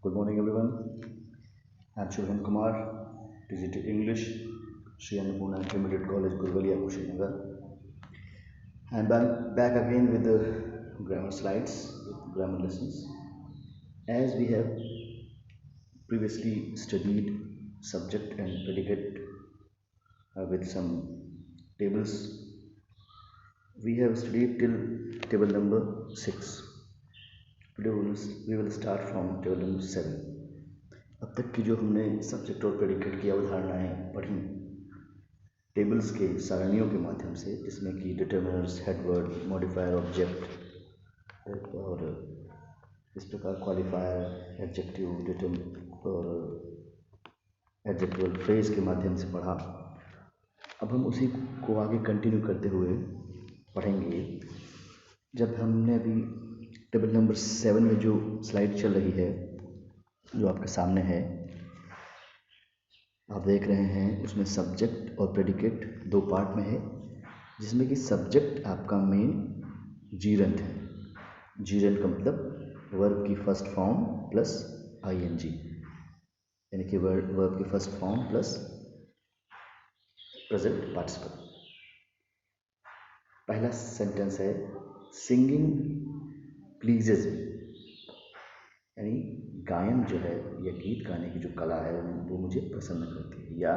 Good morning, everyone. I'm Shubham Kumar, Digital English, Sri Annapurna Intermediate College, Gurvalia, Kushinagar. I'm back again with the grammar slides, with grammar lessons. As we have previously studied subject and predicate with some tables, we have studied till table number 6. Today we will start from table number 7. अब तक की जो हमने subject और predicate की अवधारणाएं पढ़ी tables के सारणियों के माध्यम से, जिसमें कि डिटर्मिनर्स, हेडवर्ड, मॉडिफायर, ऑब्जेक्ट और इस प्रकार क्वालिफायर, एडजेक्टिव, डिटर्म और एडजेक्टिवल फ्रेज के माध्यम से पढ़ा। अब हम उसी को आगे कंटिन्यू करते हुए पढ़ेंगे। जब हमने अभी टेबल नंबर 7 में जो स्लाइड चल रही है, जो आपके सामने है, आप देख रहे हैं, उसमें सब्जेक्ट और प्रेडिकेट दो पार्ट में है, जिसमें कि सब्जेक्ट आपका मेन जीरंट है। जीरंट का मतलब वर्ब की फर्स्ट फॉर्म प्लस आईएनजी, यानी कि वर्ब की first form plus present participle. पहला सेंटेंस है सिंगिंग प्लीजेज मी, यानी गायन जो है या गीत गाने की जो कला है वो मुझे पसंद करती है, या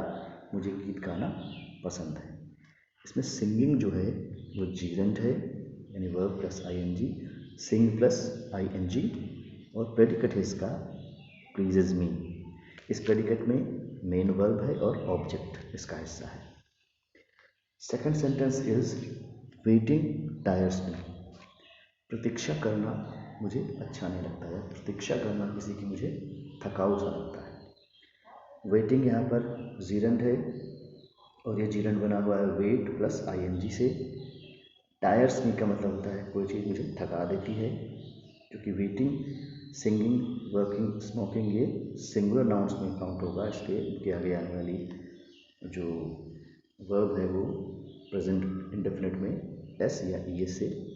मुझे गीत गाना पसंद है। इसमें सिंगिंग जो है वो जीरंट है, यानी वर्ब प्लस आईएनजी, सिंग प्लस आईएनजी, और प्रेडिकेट है इसका प्लीजेज मी। इस प्रेडिकेट में मेन वर्ब है और ऑब्जेक्ट इसका हिस्सा है। Second sentence is waiting tires me, प्रतीक्षा करना मुझे अच्छा नहीं लगता है। प्रतीक्षा करना किसी की मुझे थकाऊ सा लगता है। वेटिंग यहाँ पर जीरंट है और ये जीरंट बना हुआ है वेट प्लस आईएनजी से। टायर्स मी का मतलब होता है कोई चीज़ मुझे थका देती है, क्योंकि वेटिंग, सिंगिंग, वर्किंग, स्मोकिंग ये सिंगुलर नाउन्स में काउंट होगा, इसलिए इनके आगे आने वाली जो वर्ब है वो प्रेजेंट इंडेफिनिट में एस या ई एस से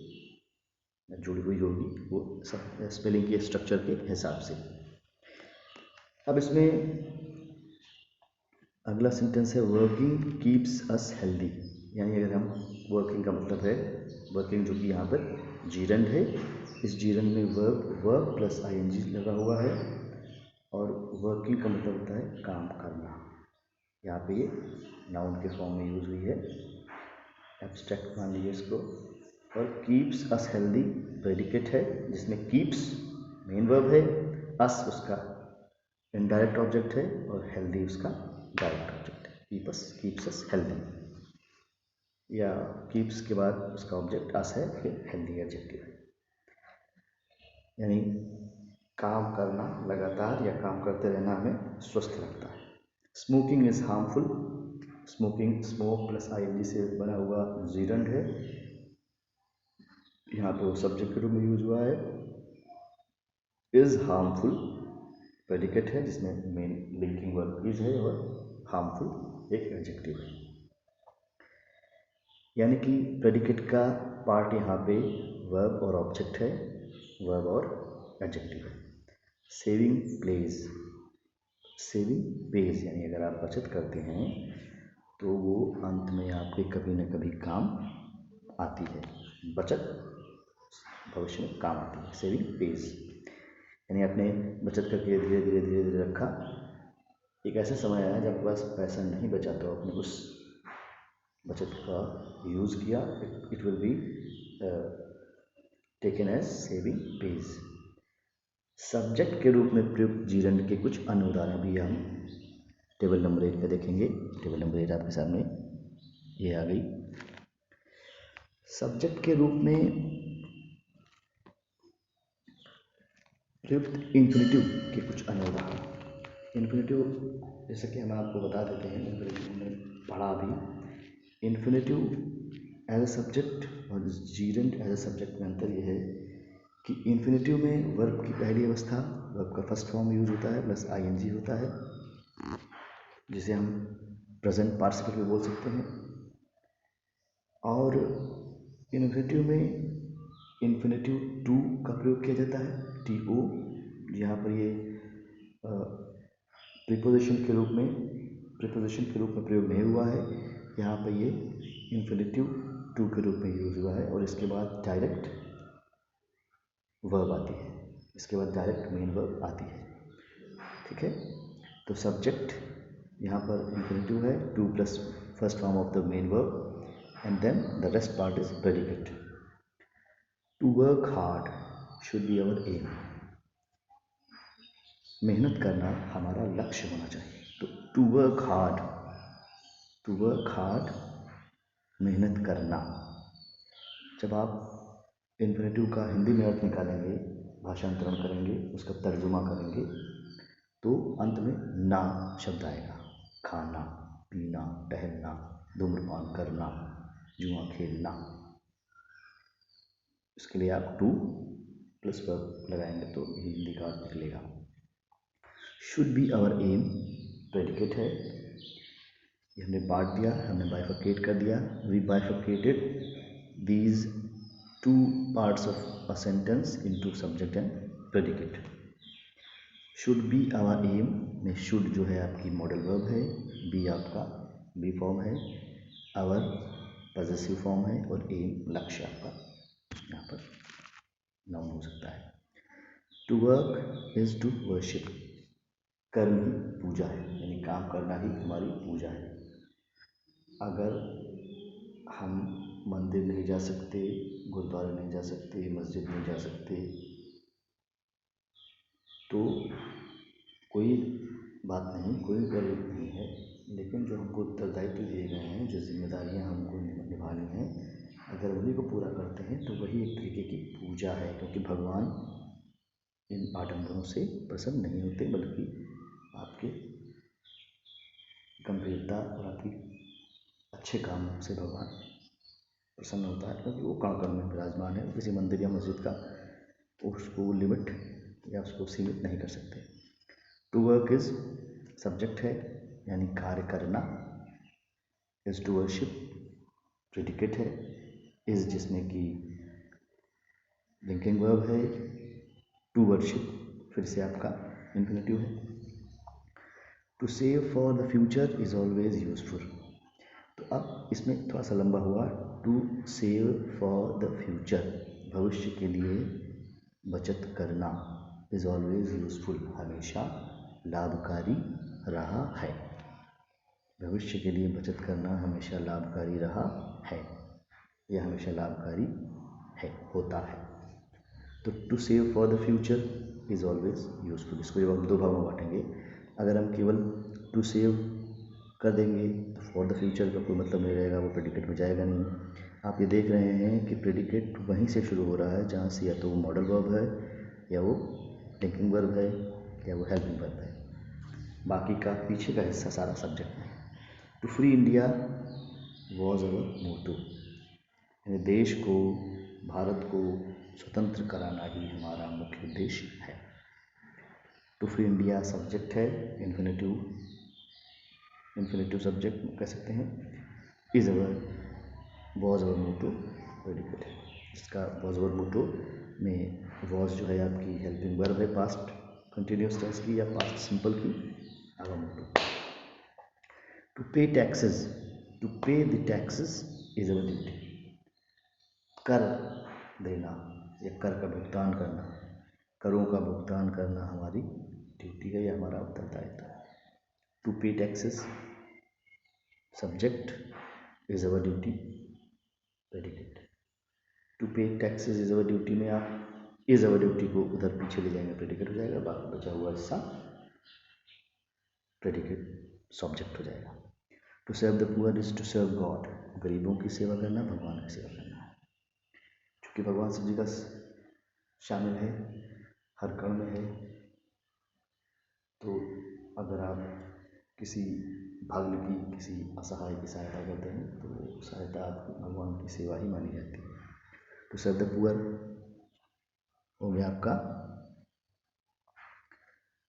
जुड़ी हुई होगी, वो सब स्पेलिंग के स्ट्रक्चर के हिसाब से। अब इसमें अगला सेंटेंस है वर्किंग कीप्स अस हेल्दी, यानी अगर हम वर्किंग का मतलब है वर्किंग, जो कि यहाँ पर जीरंड है, इस जीरंड में वर्ब प्लस आईएनजी लगा हुआ है, और वर्किंग का मतलब होता है काम करना। यहाँ पे ये नाउन के फॉर्म में यूज हुई है, एब्स्ट्रैक्ट मान लीजिए इसको। और कीप्स अस हेल्दी प्रेडिकेट है, जिसमें कीप्स मेन वर्ब है, अस उसका इनडायरेक्ट ऑब्जेक्ट है, और हेल्दी उसका डायरेक्ट ऑब्जेक्ट है। कीप्स अस हेल्दी, या कीप्स के बाद उसका ऑब्जेक्ट अस है, फिर हेल्दी एडजेक्टिव है, यानी काम करना लगातार या काम करते रहना हमें स्वस्थ रखता है। Smoking is harmful, smoking smoke plus ING से बना हुआ जीरंड है, यहाँ पे वो सब्जेक्ट के रूप में यूज हुआ है। इज हार्मफुल प्रेडिकेट है, जिसमें मेन लिंकिंग वर्ब इज है, और हार्मफुल एक एडजेक्टिव है, यानी कि प्रेडिकेट का पार्ट यहाँ पे वर्ब और ऑब्जेक्ट है, वर्ब और एडजेक्टिव है। सेविंग प्लेज, सेविंग पेज, यानी अगर आप बचत करते हैं तो वो अंत में आपके कभी न कभी काम आती है। बचत भविष्य में काम आती है। सेविंग पेज यानी आपने बचत करके धीरे धीरे धीरे धीरे रखा, एक ऐसा समय आया जब आपके पास पैसा नहीं बचा, तो आपने उस बचत का यूज़ किया, it will be taken as saving page. Subject के रूप में प्रयुक्त जीरंड के कुछ अन्य उदाहरण भी हम टेबल नंबर 8 में देखेंगे। टेबल नंबर 8 आपके सामने ये आ गई। सब्जेक्ट के रूप में प्रयुक्त इन्फिनेटिव के कुछ अन्य उदाहरण। इन्फिनेटिव, जैसे कि हम आपको बता देते हैं, इन्फिनेटिव हमने पढ़ा भी। इन्फिनेटिव एज अ सब्जेक्ट और जीरंड एज अ सब्जेक्ट में अंतर यह है कि इन्फिनेटिव में वर्ब की पहली अवस्था, वर्ब का फर्स्ट फॉर्म यूज होता है प्लस आईएनजी होता है, जिसे हम प्रेजेंट पार्टिसिपल भी बोल सकते हैं। और इन्फिनेटिव में इन्फिनेटिव टू का प्रयोग किया जाता है, टी ओ। यहाँ पर ये प्रीपोजिशन के रूप में प्रयोग नहीं हुआ है। यहाँ पे ये इन्फिनेटिव टू के रूप में यूज हुआ है और इसके बाद डायरेक्ट वर्ब आती है, इसके बाद डायरेक्ट मेन वर्ब आती है। ठीक है, तो सब्जेक्ट यहाँ पर इन्फिनेटिव है, to plus first form of the main verb and then the rest part is predicate. To work hard should be our aim. मेहनत करना हमारा लक्ष्य होना चाहिए। तो टू वर्क हार्ड मेहनत करना। जब आप इन्फिनेटिव का हिंदी में अर्थ निकालेंगे, भाषांतरण करेंगे, उसका तर्जुमा करेंगे, तो अंत में ना शब्द आएगा। खाना, पीना, टहलना, धूम्रपान करना, जुआ खेलना। इसके लिए आप टू प्लस वर्ब लगाएंगे तो हिंदी का अर्थ निकलेगा। Should be our aim predicate है, ये हमने बांट दिया, हमने बाइफर्केट कर दिया। We bifurcated these two parts of a sentence into subject and predicate. Should be our aim में शुड जो है आपकी मॉडल वर्ब है, बी आपका बी फॉर्म है, आवर पॉजेसिव फॉर्म है और एम लक्ष्य आपका यहाँ पर नाउन हो सकता है। To work is to worship, कर्म ही पूजा है, यानी काम करना ही हमारी पूजा है। अगर हम मंदिर नहीं जा सकते, गुरुद्वारे नहीं जा सकते, मस्जिद नहीं जा सकते, तो कोई बात नहीं, कोई गलत नहीं है, लेकिन जो हमको उत्तरदायित्व दिए गए हैं, जो जिम्मेदारियां हमको निभानी हैं, अगर उन्हीं को पूरा करते हैं तो वही एक तरीके की पूजा है। क्योंकि भगवान इन आडंबरों से प्रसन्न नहीं होते, बल्कि आपके गंभीरता और आपकी अच्छे काम से भगवान प्रसन्न होता है, क्योंकि वो कण कण में विराजमान है। किसी मंदिर या मस्जिद का उसको लिमिट या उसको सीमित नहीं कर सकते। टू वर्क इज सब्जेक्ट है, यानी कार्य करना। इज टू वर्शिप प्रेडिकेट है। इज जिसमें कि लिंकिंग वर्ब है। टू वर्शिप फिर से आपका इन्फिनेटिव है। To save for the future is always useful. तो अब इसमें थोड़ा सा लंबा हुआ। To save for the future, भविष्य के लिए बचत करना, इज ऑलवेज यूजफुल, हमेशा लाभकारी रहा है। भविष्य के लिए बचत करना हमेशा लाभकारी रहा है, यह हमेशा लाभकारी है, होता है। तो to save for the future is always useful. इसको जब हम दो भागों में बांटेंगे, अगर हम केवल टू सेव कर देंगे तो फॉर द फ्यूचर का कोई मतलब नहीं रहेगा, वो प्रेडिकेट में जाएगा नहीं। आप ये देख रहे हैं कि प्रेडिकेट वहीं से शुरू हो रहा है जहाँ से या तो वो मॉडल वर्ब है, या वो लिंकिंग वर्ब है, या वो हेल्पिंग वर्ब है। बाकी का पीछे का हिस्सा सारा सब्जेक्ट है। To free India was our motto, यानी देश को, भारत को स्वतंत्र कराना ही हमारा मुख्य उद्देश्य है। टू फ्री इंडिया सब्जेक्ट है, इन्फिनेटिव सब्जेक्ट कह सकते हैं। Is our was our motto predicate है। इसका वॉज अवर मोटो में वॉज जो है आपकी हेल्पिंग वर्ब है, पास्ट कंटिन्यूअस टेंस की या पास्ट सिंपल की, अवर मोटो। टू पे टैक्सेस, टू पे the taxes is our duty. कर देना या कर का भुगतान करना, करों का भुगतान करना हमारी ड्यूटी है या हमारा उत्तरदायित्व है। To pay taxes subject is our duty predicate. To pay taxes is our duty में आप इज अवर ड्यूटी को उधर पीछे ले जाएंगे, प्रेडिकेट हो जाएगा, बाकी बचा हुआ हिस्सा प्रेडिकेट सब्जेक्ट हो जाएगा। To serve the poor is to serve God, गरीबों की सेवा करना भगवान की सेवा करना है। क्योंकि भगवान सब जगह शामिल है, हर कण में है, तो अगर आप किसी भाग्य की, किसी असहाय की सहायता करते हैं तो वो सहायता आपकी भगवान की सेवा ही मानी जाती है। टू सर्व द पुअर हो गया आपका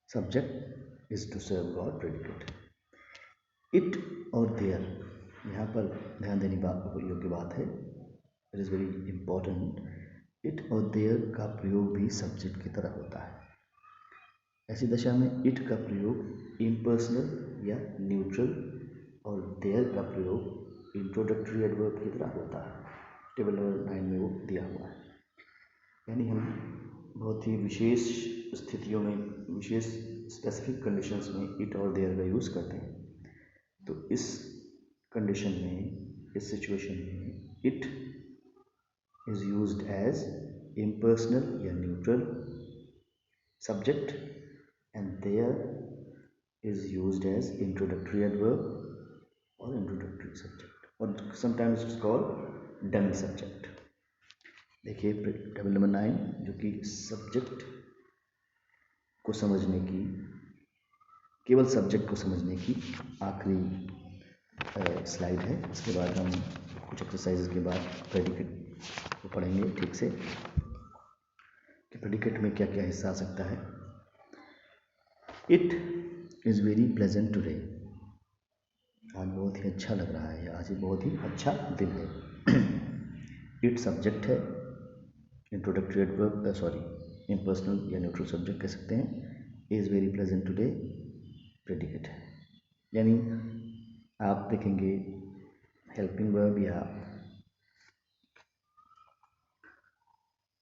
subject, is to serve god predicate. It और देयर, यहाँ पर ध्यान देने योग्य बात है, it is very important. It और देयर का प्रयोग भी सब्जेक्ट की तरह होता है, ऐसी दशा में इट का प्रयोग इम्पर्सनल या न्यूट्रल और देयर का प्रयोग इंट्रोडक्टरी एडवर्ब की तरह होता है। टेबल नंबर 9 में वो दिया हुआ है। यानी हम बहुत ही विशेष स्थितियों में, विशेष स्पेसिफिक कंडीशंस में इट और देयर का यूज़ करते हैं। तो इस कंडीशन में, इस सिचुएशन में it is used as impersonal या neutral subject and there is used as introductory adverb और इंट्रोडक्टरी सब्जेक्ट और sometimes it's called dummy subject. देखिए टेबल नंबर 9 जो कि सब्जेक्ट को समझने की, केवल सब्जेक्ट को समझने की आखिरी स्लाइड है। इसके बाद हम कुछ एक्सरसाइजेज के बाद प्रेडिकेट को पढ़ेंगे ठीक से कि प्रेडिकेट में क्या क्या हिस्सा आ सकता है। It is very pleasant today. आज बहुत ही अच्छा लग रहा है, आज बहुत ही अच्छा दिन है। इट सब्जेक्ट है, इंट्रोडक्टरी एडवर्ब इम्पर्सनल या न्यूट्रल सब्जेक्ट कह सकते हैं। Is very pleasant today predicate है। यानी आप देखेंगे हेल्पिंग वर्ब या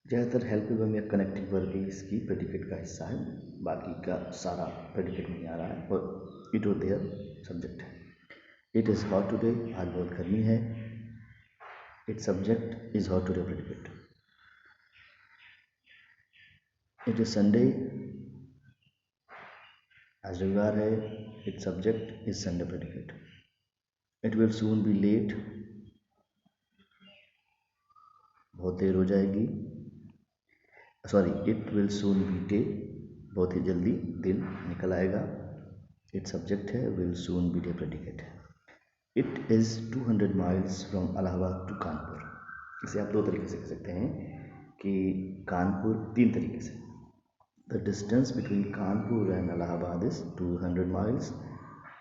ज़्यादातर हेल्पिंग वर्ब या कनेक्टिंग वर्ब भी इसकी प्रेडिकेट का हिस्सा है, बाकी का सारा प्रेडिकेट में नहीं आ रहा है और इट और देयर सब्जेक्ट है। इट इज़ हॉट टुडे, आज बहुत गर्मी है। It subject is hot today predicate. It is Sunday, आज रविवार है। It subject is Sunday predicate. It will soon be late, बहुत देर हो जाएगी। It will soon be day, बहुत ही जल्दी दिन निकल आएगा। इट सब्जेक्ट है, will soon be day predicate है। It is 200 miles from Allahabad to Kanpur. इसे आप दो तरीके से कह सकते हैं कि कानपुर, तीन तरीके से। The distance between Kanpur and Allahabad is 200 miles,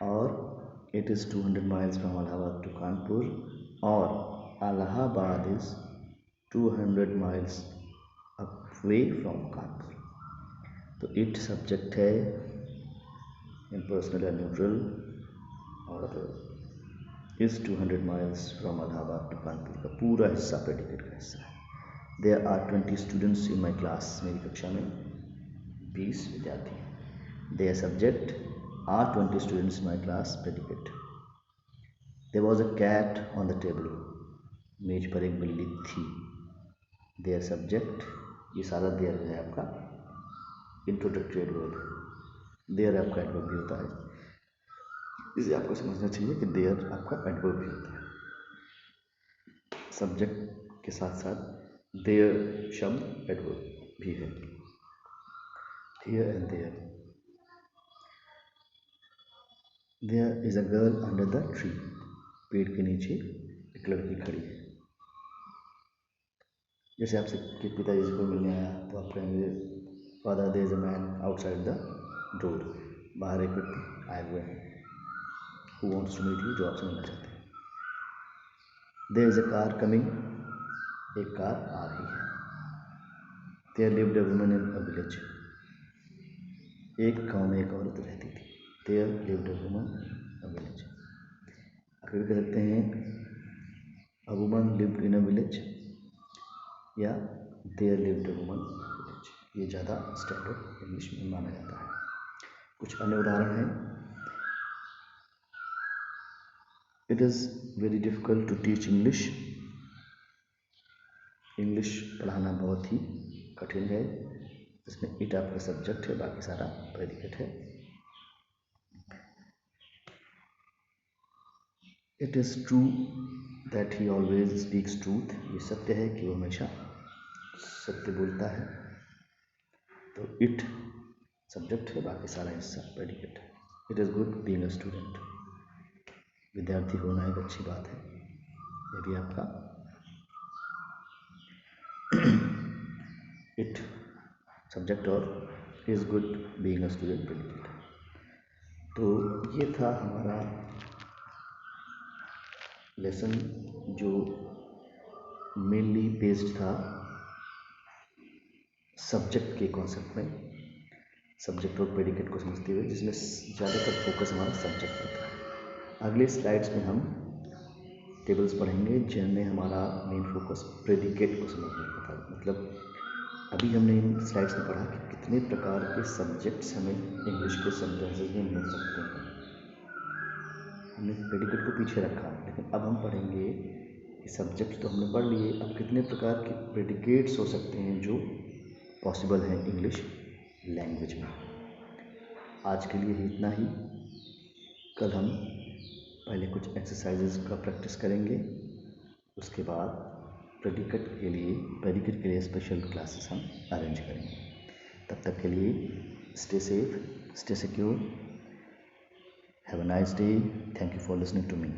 और it is 200 miles from Allahabad to Kanpur, और Allahabad is 200 miles away from Kanpur. तो इट सब्जेक्ट है, इम्पर्सनल या न्यूट्रल, और is 200 miles from Allahabad to Kanpur का पूरा हिस्सा प्रेडिकेट का हिस्सा है। There are 20 students in my class, मेरी कक्षा में 20 विद्यार्थी हैं। There subject are 20 students in my class predicate. There was a cat on the table, मेज पर एक बिल्ली थी। देयर सब्जेक्ट, ये सारा देयर है आपका इंट्रोडक्टरी एडवर्ब। देयर आपका एडवर्ब भी होता है, इसे आपको समझना चाहिए कि देयर आपका एडवर्ब भी होता है। सब्जेक्ट के साथ साथ देयर शब्द एडवर्ब भी है। Here and there. There is a girl under the tree, पेड़ के नीचे एक लड़की खड़ी है। जैसे आपसे कि पिताजी से कोई मिलने आया तो आप कहेंगे father there is a man outside the door, बाहर एक व्यक्ति आए हुए हैं। Who wants to meet you, जो आपसे मिलना चाहते हैं। There is a car coming, एक कार आ रही है। There lived a woman in a village, एक गांव में एक औरत रहती थी। There lived a woman in a village. आखिर कह सकते हैं a woman lived in a village या there lived a woman in a village, ये ज़्यादा स्टैंडर्ड इंग्लिश में माना जाता है। कुछ अन्य उदाहरण हैं। It is very difficult to teach English, English पढ़ाना बहुत ही कठिन है। इसमें इट आपका सब्जेक्ट है, बाकी सारा प्रेडिकेट है। It is true that he always speaks truth, ये सत्य है कि वो हमेशा सत्य बोलता है। तो इट सब्जेक्ट है, बाकी सारा हिस्सा प्रेडिकेट है। It is good being a student, विद्यार्थी होना एक अच्छी बात है, ये भी आपका इट सब्जेक्ट और is good being a student predicate. तो ये था हमारा लेसन जो मेनली बेस्ड था सब्जेक्ट के कॉन्सेप्ट में। सब्जेक्ट और प्रेडिकेट को समझते हुए, जिसमें ज़्यादातर फोकस हमारा सब्जेक्ट होता है। अगले स्लाइड्स में हम टेबल्स पढ़ेंगे जिनमें हमारा मेन फोकस प्रेडिकेट को समझने का था। मतलब अभी हमने इन स्लाइड्स में पढ़ा कि कितने प्रकार के सब्जेक्ट्स हमें इंग्लिश के सेंटेंसेस में मिल सकते हैं। हमने प्रेडिकेट को पीछे रखा, लेकिन अब हम पढ़ेंगे कि सब्जेक्ट्स तो हमने पढ़ लिए, अब कितने प्रकार के प्रेडिकेट्स हो सकते हैं जो पॉसिबल हैं इंग्लिश लैंग्वेज में। आज के लिए इतना ही। कल हम पहले कुछ एक्सरसाइजेस का प्रैक्टिस करेंगे, उसके बाद प्रेडिकेट के लिए स्पेशल क्लासेस हम अरेंज करेंगे। तब तक के लिए stay safe, stay secure, have a nice day, thank you for listening to me.